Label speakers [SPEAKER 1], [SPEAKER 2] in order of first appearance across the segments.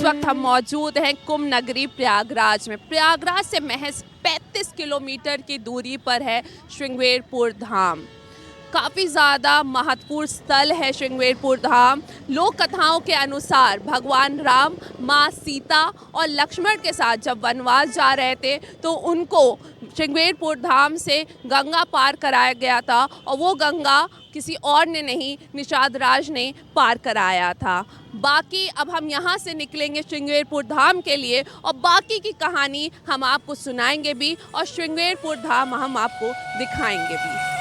[SPEAKER 1] वक्त हम मौजूद हैं कुंभ नगरी प्रयागराज में। प्रयागराज से महज 35 किलोमीटर की दूरी पर है श्रृंगेरपुर धाम। काफ़ी ज़्यादा महत्वपूर्ण स्थल है श्रृंगेरपुर धाम। लोक कथाओं के अनुसार भगवान राम माँ सीता और लक्ष्मण के साथ जब वनवास जा रहे थे तो उनको श्रृंगेरपुर धाम से गंगा पार कराया गया था और वो गंगा किसी और ने नहीं, निषाद राज ने पार कराया था। बाकी अब हम यहाँ से निकलेंगे श्रृंगेरपुर धाम के लिए और बाकी की कहानी हम आपको सुनाएंगे भी और श्रृंगेरपुर धाम हम आपको दिखाएंगे भी।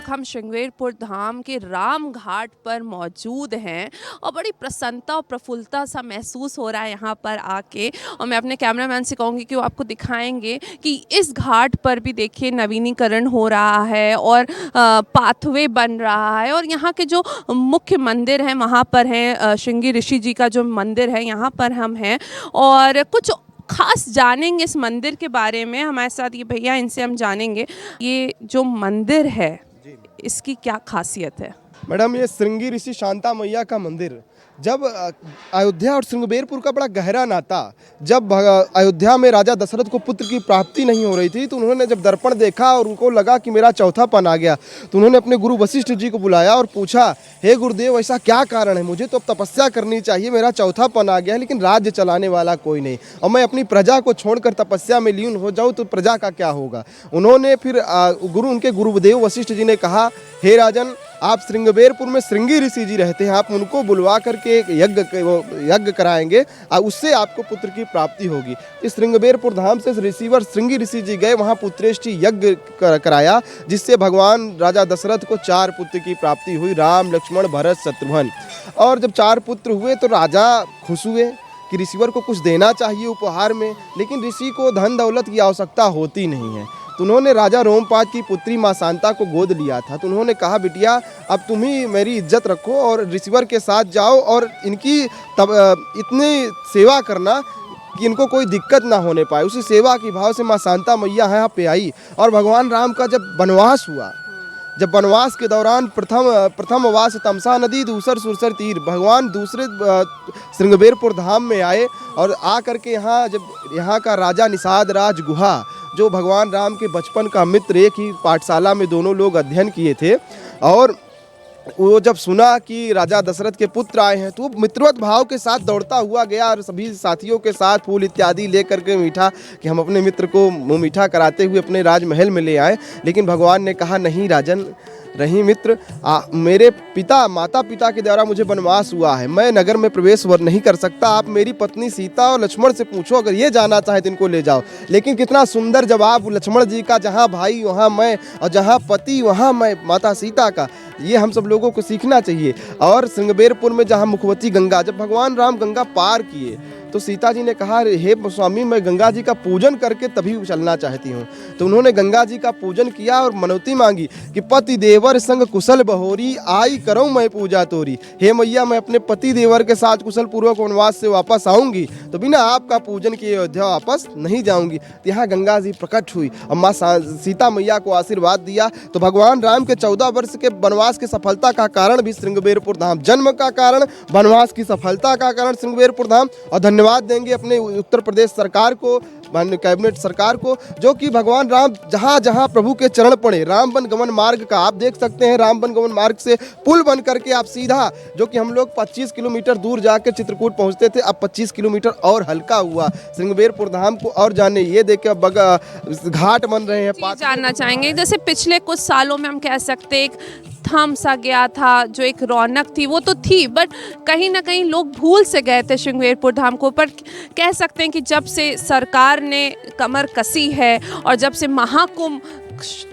[SPEAKER 1] हम श्रृंगेरपुर धाम के राम घाट पर मौजूद हैं और बड़ी प्रसन्नता और प्रफुल्लता सा महसूस हो रहा है यहाँ पर आके। और मैं अपने कैमरामैन से कहूँगी कि वो आपको दिखाएंगे कि इस घाट पर भी देखिए नवीनीकरण हो रहा है और पाथवे बन रहा है। और यहाँ के जो मुख्य मंदिर हैं वहाँ पर हैं श्रृंगी ऋषि जी का जो मंदिर है, यहाँ पर हम हैं और कुछ खास जानेंगे इस मंदिर के बारे में। हमारे साथ ये भैया, इनसे हम जानेंगे ये जो मंदिर है इसकी क्या खासियत है।
[SPEAKER 2] मैडम, ये श्रृंगी ऋषि शांता मैया का मंदिर, जब अयोध्या और श्रृंगेरपुर का बड़ा गहरा नाता, जब अयोध्या में राजा दशरथ को पुत्र की प्राप्ति नहीं हो रही थी तो उन्होंने जब दर्पण देखा और उनको लगा कि मेरा चौथापन आ गया तो उन्होंने अपने गुरु वशिष्ठ जी को बुलाया और पूछा, हे गुरुदेव, ऐसा क्या कारण है, मुझे तो अब तपस्या करनी चाहिए, मेरा चौथापन आ गया है लेकिन राज्य चलाने वाला कोई नहीं और मैं अपनी प्रजा को छोड़कर तपस्या में लीन हो जाऊँ तो प्रजा का क्या होगा। उन्होंने फिर उनके गुरुदेव वशिष्ठ जी ने कहा, हे राजन, आप श्रृंगेरपुर में श्रृंगी ऋषि जी रहते हैं, आप उनको बुलवा करके एक यज्ञ कराएंगे और उससे आपको पुत्र की प्राप्ति होगी। इस श्रृंगेरपुर धाम से ऋषिवर श्रृंगी ऋषि जी गए, वहाँ पुत्रेष्टि यज्ञ कराया जिससे भगवान राजा दशरथ को 4 पुत्र की प्राप्ति हुई, राम, लक्ष्मण, भरत, शत्रुघ्न। और जब 4 पुत्र हुए तो राजा खुश हुए कि ऋषिवर को कुछ देना चाहिए उपहार में, लेकिन ऋषि को धन दौलत की आवश्यकता होती नहीं है। तो उन्होंने राजा रोमपाद की पुत्री माँ शांता को गोद लिया था। तो उन्होंने कहा, बिटिया, अब तुम ही मेरी इज्जत रखो और ऋषिवर के साथ जाओ और इनकी इतनी सेवा करना कि इनको कोई दिक्कत ना होने पाए। उसी सेवा की भाव से माँ शांता मैया यहाँ पे आई। और भगवान राम का जब वनवास हुआ, जब वनवास के दौरान प्रथम वास तमसा नदी, दूसर सुरसर तीर, भगवान दूसरे श्रृंगेरपुर धाम में आए और आ करके यहाँ का राजा निषाद राज गुहा, जो भगवान राम के बचपन का मित्र, एक ही पाठशाला में दोनों लोग अध्ययन किए थे, और वो जब सुना कि राजा दशरथ के पुत्र आए हैं तो वो मित्रवत भाव के साथ दौड़ता हुआ गया और सभी साथियों के साथ फूल इत्यादि ले करके मीठा कि हम अपने मित्र को मुँह मीठा कराते हुए अपने राजमहल में ले आए। लेकिन भगवान ने कहा, नहीं राजन, रही मित्र, मेरे माता पिता के द्वारा मुझे वनवास हुआ है, मैं नगर में प्रवेश नहीं कर सकता, आप मेरी पत्नी सीता और लक्ष्मण से पूछो, अगर ये जाना चाहे तो इनको ले जाओ। लेकिन कितना सुंदर जवाब लक्ष्मण जी का, जहाँ भाई वहाँ मैं और जहाँ पति वहाँ मैं, माता सीता का, ये हम सब लोगों को सीखना चाहिए। और श्रृंगेरपुर में जहाँ मुखवती गंगा, जब भगवान राम गंगा पार किए तो सीता जी ने कहा, हे स्वामी, मैं गंगा जी का पूजन करके तभी चलना चाहती हूँ। तो उन्होंने गंगा जी का पूजन किया और मनौती मांगी कि पति देवर संग कुशल बहोरी, आई करूँ मैं पूजा तोरी। हे मैया, मैं अपने पति देवर के साथ कुशल पूर्वक वनवास से वापस आऊंगी, तो बिना आपका पूजन किए अयोध्या वापस नहीं जाऊंगी। तो यहाँ गंगा जी प्रकट हुई और माँ सीता मैया को आशीर्वाद दिया। तो भगवान राम के 14 वर्ष के वनवास की सफलता का कारण भी श्रृंगबेरपुर धाम, जन्म का कारण, वनवास की सफलता का कारण श्रृंगबेरपुर धाम। और धन्यवाद देंगे अपने उत्तर प्रदेश सरकार को, माननीय कैबिनेट सरकार को, जो कि भगवान राम जहाँ जहाँ प्रभु के चरण पड़े, राम वन गमन मार्ग का आप देख सकते हैं, राम वन गमन मार्ग से पुल बन करके आप सीधा, जो कि हम लोग 25 किलोमीटर दूर जाकर चित्रकूट पहुंचते थे, अब 25 किलोमीटर और हल्का हुआ श्रृंगबेरपुर धाम को। और जाने ये देखे घाट बन रहे हैं।
[SPEAKER 1] जानना चाहेंगे, जैसे पिछले कुछ सालों में हम कह सकते एक थम सा गया था, जो एक रौनक थी वो तो थी, बट कहीं ना कहीं लोग भूल से गए थे श्रृंगबेरपुर धाम को। पर कह सकते हैं कि जब से सरकार ने कमर कसी है और जब से महाकुंभ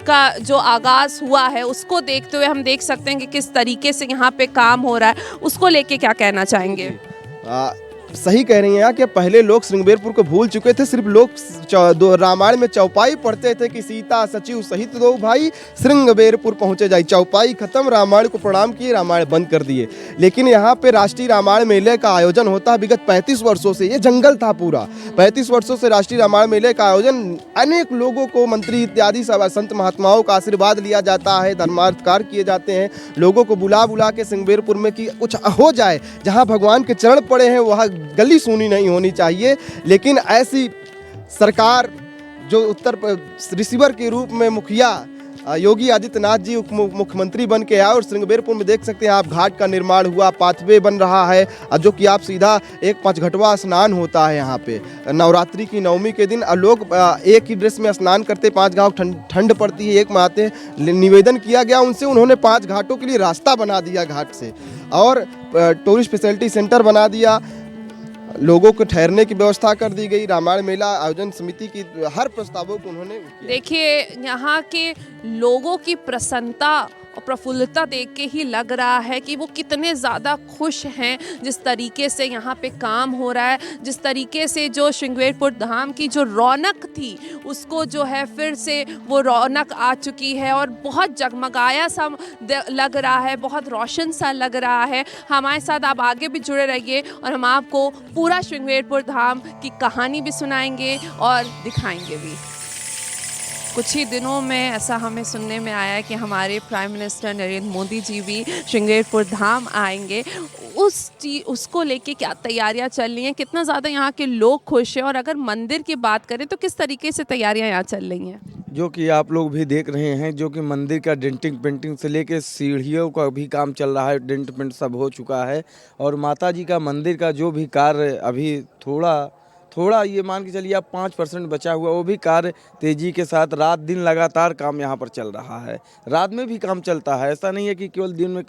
[SPEAKER 1] का जो आगाज़ हुआ है, उसको देखते हुए हम देख सकते हैं कि किस तरीके से यहाँ पे काम हो रहा है, उसको लेके क्या कहना चाहेंगे?
[SPEAKER 2] सही कह रही हैं कि पहले लोग श्रृंगबेरपुर को भूल चुके थे। सिर्फ लोग रामायण में चौपाई पढ़ते थे कि सीता सचिव सहित दो भाई श्रृंगबेरपुर पहुंचे जाए। चौपाई खत्म, रामायण को प्रणाम किए, रामायण बंद कर दिए। लेकिन यहाँ पे राष्ट्रीय रामायण मेले का आयोजन होता है विगत 35 वर्षों से। ये जंगल था पूरा, 35 वर्षों से राष्ट्रीय रामायण मेले का आयोजन, अनेक लोगों को, मंत्री इत्यादि संत महात्माओं का आशीर्वाद लिया जाता है, धर्मार्थ कार्य किए जाते हैं, लोगों को बुला बुला के श्रृंगबेरपुर में कि कुछ हो जाए। जहाँ भगवान के चरण पड़े हैं वहाँ गली सुनी नहीं होनी चाहिए। लेकिन ऐसी सरकार जो उत्तर रिसीवर के रूप में मुखिया योगी आदित्यनाथ जी मुख्यमंत्री बन के आए, और श्रृंगबेरपुर में देख सकते हैं आप, घाट का निर्माण हुआ, पाथवे बन रहा है, जो कि आप सीधा एक 5 घटवा स्नान होता है यहाँ पे नवरात्रि की नवमी के दिन। और लोग एक ही ड्रेस में स्नान करते, 5 घाट ठंड पड़ती है, एक में आते हैं। निवेदन किया गया उनसे, उन्होंने 5 घाटों के लिए रास्ता बना दिया घाट से, और टूरिस्ट फैसिलिटी सेंटर बना दिया, लोगों को ठहरने की व्यवस्था कर दी गई। रामायण मेला आयोजन समिति की हर प्रस्तावों को उन्होंने
[SPEAKER 1] देखिए, यहाँ के लोगों की प्रसन्नता और प्रफुल्लता देख के ही लग रहा है कि वो कितने ज़्यादा खुश हैं जिस तरीके से यहाँ पे काम हो रहा है, जिस तरीके से जो श्रृंगबेरपुर धाम की जो रौनक थी उसको जो है फिर से वो रौनक आ चुकी है और बहुत जगमगाया सा लग रहा है, बहुत रोशन सा लग रहा है। हमारे साथ आप आगे भी जुड़े रहिए और हम आपको पूरा श्रृंगबेरपुर धाम की कहानी भी सुनाएंगे और दिखाएंगे भी। कुछ ही दिनों में ऐसा हमें सुनने में आया है कि हमारे प्राइम मिनिस्टर नरेंद्र मोदी जी भी श्रृंगबेरपुर धाम आएंगे। उसको लेके क्या तैयारियां चल रही हैं, कितना ज़्यादा यहाँ के लोग खुश हैं, और अगर मंदिर की बात करें तो किस तरीके से तैयारियां यहाँ चल रही हैं?
[SPEAKER 3] जो कि आप लोग भी देख रहे हैं, जो कि मंदिर का डेंटिंग पेंटिंग से लेके सीढ़ियों का भी काम चल रहा है, डेंट पेंट सब हो चुका है। और माता जी का मंदिर का जो भी कार्य अभी थोड़ा ये मान के चलिए आप 5% बचा हुआ, वो भी कार्य तेज़ी के साथ रात दिन लगातार काम यहाँ पर चल रहा है। रात में भी काम चलता है, ऐसा नहीं है कि केवल दिन में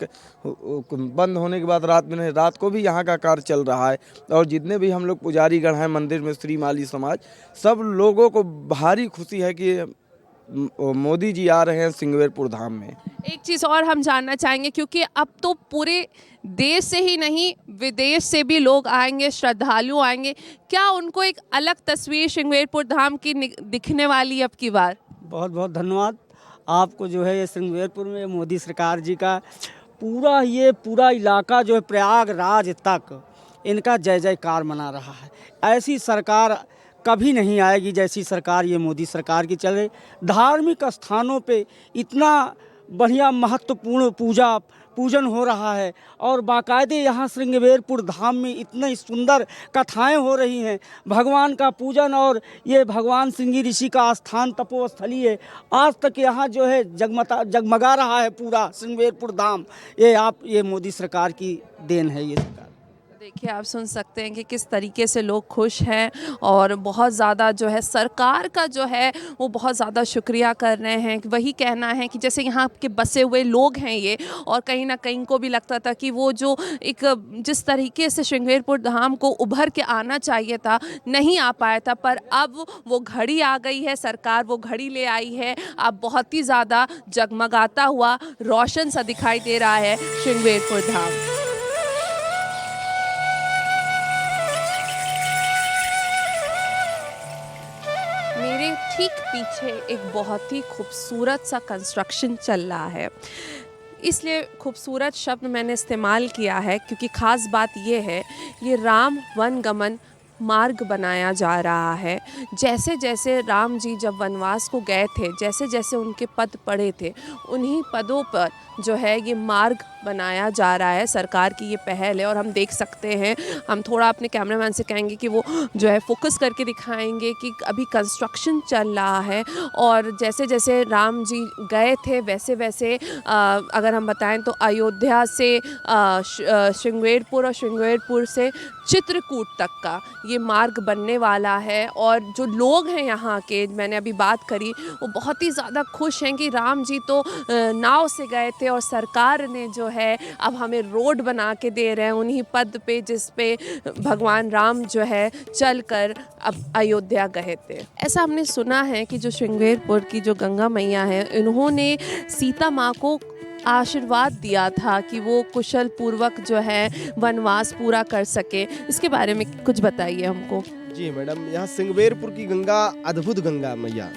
[SPEAKER 3] बंद होने के बाद रात में नहीं, रात को भी यहाँ का कार्य चल रहा है। और जितने भी हम लोग पुजारीगण हैं मंदिर में, श्री माली समाज, सब लोगों को भारी खुशी है कि मोदी जी आ रहे हैं श्रृंगबेरपुर धाम में।
[SPEAKER 1] एक चीज़ और हम जानना चाहेंगे, क्योंकि अब तो पूरे देश से ही नहीं विदेश से भी लोग आएंगे, श्रद्धालु आएंगे, क्या उनको एक अलग तस्वीर श्रृंगबेरपुर धाम की दिखने वाली अब की बार?
[SPEAKER 4] बहुत बहुत धन्यवाद आपको। जो है ये श्रृंगबेरपुर में मोदी सरकार जी का पूरा इलाका जो है प्रयागराज तक इनका जय जयकार मना रहा है। ऐसी सरकार कभी नहीं आएगी जैसी सरकार ये मोदी सरकार की चले। धार्मिक स्थानों पे इतना बढ़िया महत्वपूर्ण पूजन हो रहा है, और बाकायदे यहाँ श्रृंगबेरपुर धाम में इतनी सुंदर कथाएं हो रही हैं, भगवान का पूजन, और ये भगवान श्रृंगी ऋषि का स्थान तपोस्थली है। आज तक यहाँ जो है जगमगा रहा है पूरा श्रृंगबेरपुर धाम। ये मोदी सरकार की देन है ये सरकार।
[SPEAKER 1] देखिए, आप सुन सकते हैं कि किस तरीके से लोग खुश हैं और बहुत ज़्यादा जो है सरकार का जो है वो बहुत ज़्यादा शुक्रिया कर रहे हैं। वही कहना है कि जैसे यहाँ के बसे हुए लोग हैं ये, और कहीं ना कहीं को भी लगता था कि वो जो एक जिस तरीके से श्रृंगबेरपुर धाम को उभर के आना चाहिए था, नहीं आ पाया था, पर अब वो घड़ी आ गई है, सरकार वो घड़ी ले आई है। अब बहुत ही ज़्यादा जगमगाता हुआ रोशन सा दिखाई दे रहा है श्रृंगबेरपुर धाम। ठीक पीछे एक बहुत ही खूबसूरत सा कंस्ट्रक्शन चल रहा है। इसलिए खूबसूरत शब्द मैंने इस्तेमाल किया है क्योंकि ख़ास बात ये है, ये राम वनगमन मार्ग बनाया जा रहा है। जैसे जैसे राम जी जब वनवास को गए थे, जैसे जैसे उनके पद पड़े थे, उन्हीं पदों पर जो है ये मार्ग बनाया जा रहा है। सरकार की ये पहल है और हम देख सकते हैं, हम थोड़ा अपने कैमरामैन से कहेंगे कि वो जो है फोकस करके दिखाएंगे कि अभी कंस्ट्रक्शन चल रहा है और जैसे जैसे राम जी गए थे वैसे वैसे अगर हम बताएं तो अयोध्या से श्रृंगेरपुर और श्रृंगेरपुर से चित्रकूट तक का ये मार्ग बनने वाला है। और जो लोग हैं यहाँ के, मैंने अभी बात करी, वो बहुत ही ज़्यादा खुश हैं कि राम जी तो नाव से गए थे और सरकार ने जो है अब हमें रोड बना के दे रहे हैं उन्हीं पद पे जिस पे भगवान राम जो है चल कर अब अयोध्या गए थे। ऐसा हमने सुना है कि जो श्रृंगेरपुर की जो गंगा मैया है, इन्होंने सीता माँ को आशीर्वाद दिया था कि वो कुशल पूर्वक जो है वनवास पूरा कर सके। इसके बारे में कुछ बताइए हमको।
[SPEAKER 2] जी मैडम, यहाँ श्रृंगेरपुर की गंगा अद्भुत गंगा मैया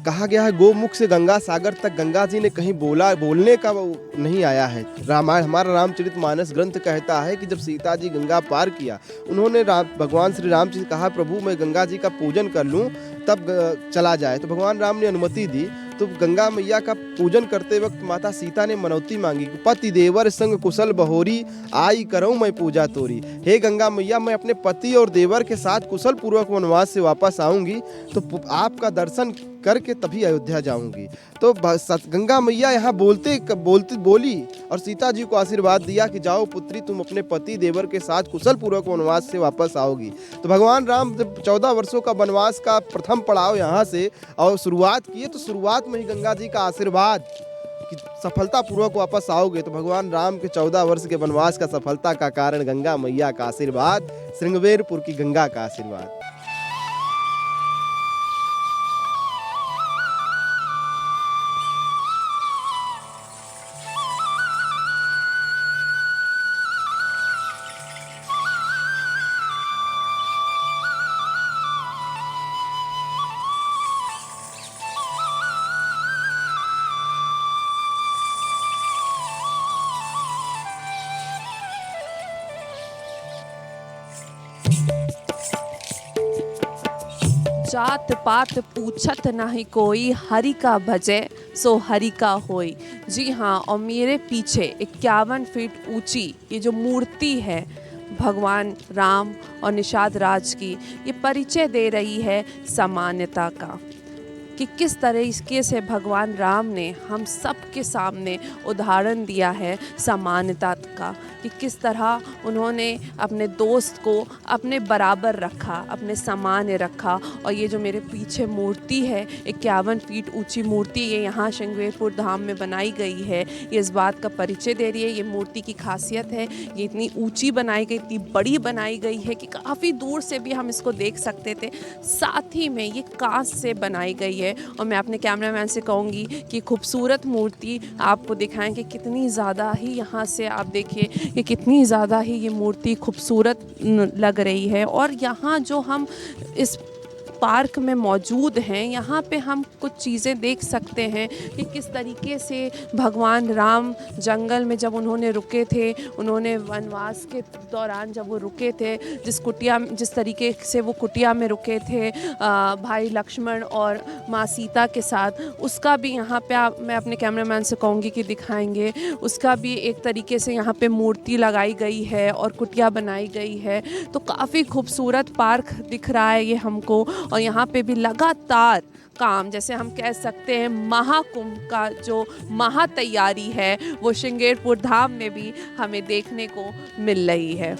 [SPEAKER 2] कहा गया है। गोमुख से गंगा सागर तक गंगा जी ने कहीं बोलने का वो नहीं आया है। रामायण, हमारा रामचरितमानस ग्रंथ कहता है कि जब सीता जी गंगा पार किया, उन्होंने भगवान श्री राम जी से कहा, प्रभु मैं गंगा जी का पूजन कर लूं तब चला जाए। तो भगवान राम ने अनुमति दी। तो गंगा मैया का पूजन करते वक्त माता सीता ने मनौती मांगी, पति देवर संग कुशल बहोरी, आई करऊं मैं पूजा तोरी। हे गंगा मैया, मैं अपने पति और देवर के साथ कुशल पूर्वक वनवास से वापस आऊंगी तो आपका दर्शन करके तभी अयोध्या जाऊंगी। तो गंगा मैया यहाँ बोली और सीता जी को आशीर्वाद दिया कि जाओ पुत्री, तुम अपने पति देवर के साथ कुशल पूर्वक वनवास से वापस आओगी। तो भगवान राम जब 14 वर्षों का वनवास का प्रथम पड़ाव यहाँ से और शुरुआत किए, तो शुरुआत में ही गंगा जी का आशीर्वाद कि सफलता पूर्वक वापस आओगे। तो भगवान राम के 14 वर्ष के वनवास का सफलता का कारण गंगा मैया का आशीर्वाद, श्रृंगेरपुर की गंगा का आशीर्वाद।
[SPEAKER 1] जात पात पूछत नाही कोई, हरि का भजे सो हरि का होई। जी हाँ, और मेरे पीछे 51 फीट ऊंची ये जो मूर्ति है भगवान राम और निषाद राज की, ये परिचय दे रही है समानता का कि किस तरीके से भगवान राम ने हम सब के सामने उदाहरण दिया है समानता का, कि किस तरह उन्होंने अपने दोस्त को अपने बराबर रखा, अपने सामान्य रखा। और ये जो मेरे पीछे मूर्ति है 51 फीट ऊंची मूर्ति, ये यहाँ श्रृंगेरपुर धाम में बनाई गई है। ये इस बात का परिचय दे रही है, ये मूर्ति की खासियत है, ये इतनी ऊंची बनाई गई, इतनी बड़ी बनाई गई है कि काफ़ी दूर से भी हम इसको देख सकते थे। साथ ही में ये कांच से बनाई गई है। और मैं अपने कैमरामैन से कहूँगी कि खूबसूरत मूर्ति आपको दिखाएं कि कितनी ज़्यादा ही, यहाँ से आप देखिए कि कितनी ज़्यादा ही ये मूर्ति खूबसूरत लग रही है। और यहाँ जो हम इस पार्क में मौजूद हैं, यहाँ पे हम कुछ चीज़ें देख सकते हैं कि किस तरीके से भगवान राम जंगल में जब उन्होंने रुके थे, उन्होंने वनवास के दौरान जब वो रुके थे, जिस तरीके से वो कुटिया में रुके थे भाई लक्ष्मण और माँ सीता के साथ, उसका भी यहाँ पे मैं अपने कैमरामैन से कहूँगी कि दिखाएंगे। उसका भी एक तरीके से यहाँ पे मूर्ति लगाई गई है और कुटिया बनाई गई है। तो काफ़ी खूबसूरत पार्क दिख रहा है ये हमको। और यहाँ पे भी लगातार काम, जैसे हम कह सकते हैं महाकुंभ का जो महा तैयारी है, वो श्रृंगेरपुर धाम में भी हमें देखने को मिल रही है।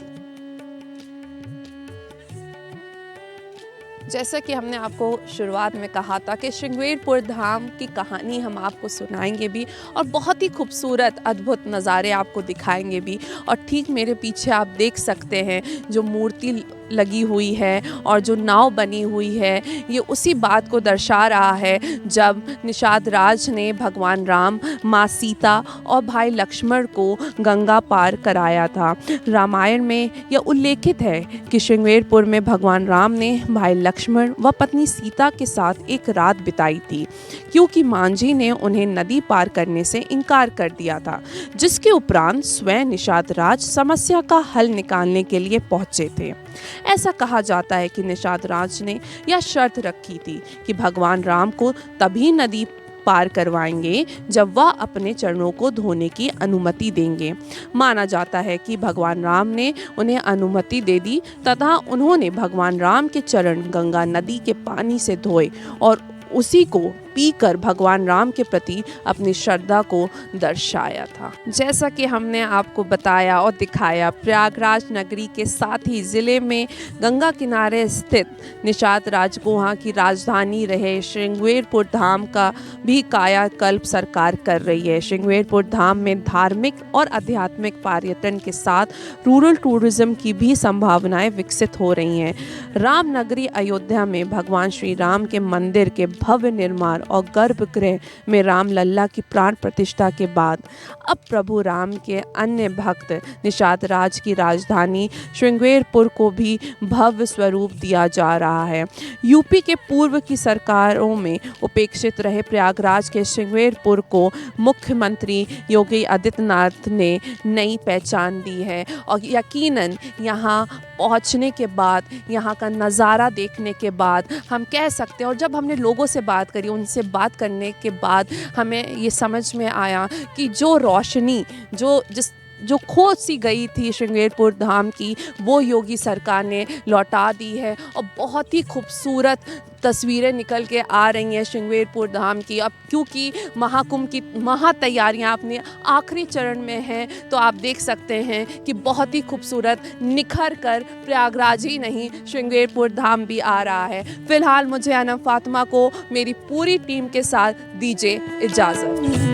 [SPEAKER 1] जैसा कि हमने आपको शुरुआत में कहा था कि श्रृंगेरपुर धाम की कहानी हम आपको सुनाएंगे भी और बहुत ही खूबसूरत अद्भुत नज़ारे आपको दिखाएंगे भी। और ठीक मेरे पीछे आप देख सकते हैं जो मूर्ति लगी हुई है और जो नाव बनी हुई है ये उसी बात को दर्शा रहा है जब निषाद राज ने भगवान राम, माँ सीता और भाई लक्ष्मण को गंगा पार कराया था। रामायण में यह उल्लेखित है कि श्रृंगेरपुर में भगवान राम ने भाई लक्ष्मण व पत्नी सीता के साथ एक रात बिताई थी, क्योंकि मांझी ने उन्हें नदी पार करने से इनकार कर दिया था, जिसके उपरांत स्वयं निषाद राज समस्या का हल निकालने के लिए पहुंचे थे। ऐसा कहा जाता है कि निषाद राज ने यह शर्त रखी थी कि भगवान राम को तभी नदी पार करवाएंगे जब वह अपने चरणों को धोने की अनुमति देंगे। माना जाता है कि भगवान राम ने उन्हें अनुमति दे दी तथा उन्होंने भगवान राम के चरण गंगा नदी के पानी से धोए और उसी को पीकर भगवान राम के प्रति अपनी श्रद्धा को दर्शाया था। जैसा कि हमने आपको बताया और दिखाया, प्रयागराज नगरी के साथ ही ज़िले में गंगा किनारे स्थित निषाद राजगुहा की राजधानी रहे श्रृंगेरपुर धाम का भी कायाकल्प सरकार कर रही है। श्रृंगेरपुर धाम में धार्मिक और आध्यात्मिक पर्यटन के साथ रूरल टूरिज्म की भी संभावनाएं विकसित हो रही हैं। राम नगरी अयोध्या में भगवान श्री राम के मंदिर के भव्य निर्माण और गर्भगृह में राम लल्ला की प्राण प्रतिष्ठा के बाद अब प्रभु राम के अन्य भक्त निषाद राज की राजधानी श्रृंगेरपुर को भी भव्य स्वरूप दिया जा रहा है। यूपी के पूर्व की सरकारों में उपेक्षित रहे प्रयागराज के श्रृंगेरपुर को मुख्यमंत्री योगी आदित्यनाथ ने नई पहचान दी है और यकीनन यहाँ पहुँचने के बाद, यहाँ का नज़ारा देखने के बाद हम कह सकते हैं, और जब हमने लोगों से बात करी, उनसे बात करने के बाद हमें ये समझ में आया कि जो रोशनी जो खो सी गई थी श्रृंगेरपुर धाम की, वो योगी सरकार ने लौटा दी है और बहुत ही खूबसूरत तस्वीरें निकल के आ रही हैं श्रृंगेरपुर धाम की। अब क्योंकि महाकुंभ की तैयारियां अपने आखिरी चरण में हैं, तो आप देख सकते हैं कि बहुत ही खूबसूरत निखर कर प्रयागराज ही नहीं श्रृंगेरपुर धाम भी आ रहा है। फिलहाल मुझे अनम फातिमा को मेरी पूरी टीम के साथ दीजिए इजाज़त।